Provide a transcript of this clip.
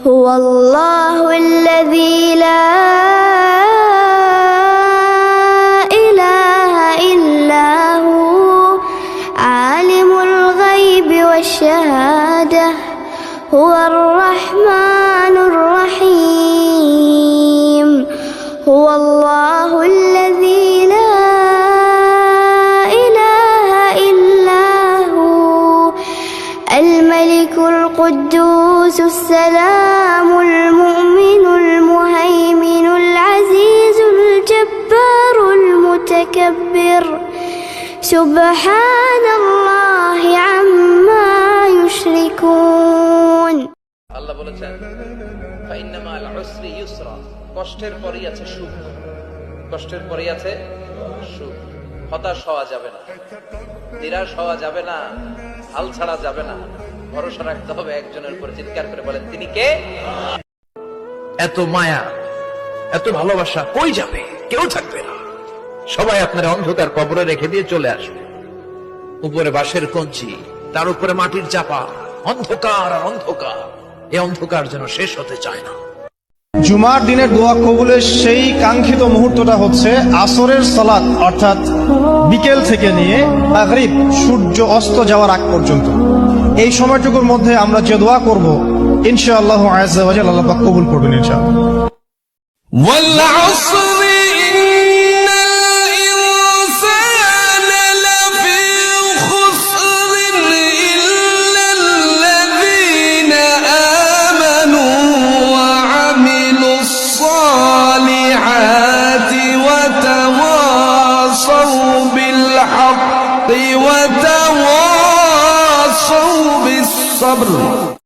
هو الله الذي لا إله إلا هو عالم الغيب والشهادة هو الرحمن الرحيم هو الله الذي لا إله إلا هو الملك القدوس السلام المؤمن المهيمن العزيز الجبار المتكبر سبحان الله عما يشركون আল্লাহ বলেছেন ফাইন্নামা আল উসরি ইউসরা, কষ্টের পরেই আছে সুখ, কষ্টের পরেই আছে সুখ। হতাশ হওয়া যাবে না, নিরাশ হওয়া যাবে না, হাল ছাড়া যাবে না, ভরসা রাখতে হবে একজনের উপর। চিৎকার করে বলেন তিনি কে? এত মায়া, এত ভালোবাসা কই যাবে? কেউ থাকবে না, সবাই আপনার অন্ধকার কবরে রেখে দিয়ে চলে আসবে। উপরে বাঁশের কঞ্চি, তার উপরে মাটির চাপা, অন্ধকার আর অন্ধকার। এই অন্ধকার যেন শেষ হতে চায় না। জুমার দিনের দোয়া কবুলের সেই কাঙ্ক্ষিত মুহূর্তটা হচ্ছে আসরের সালাত, অর্থাৎ বিকেল থেকে নিয়ে মাগরিব সূর্য অস্ত যাওয়ার আগ পর্যন্ত। এই সময়টুকুর মধ্যে আমরা যে দোয়া করব ইনশাআল্লাহ আজ্জা ওয়া জাল্লা আল্লাহ পাক কবুল করবেন ইনশাআল্লাহ।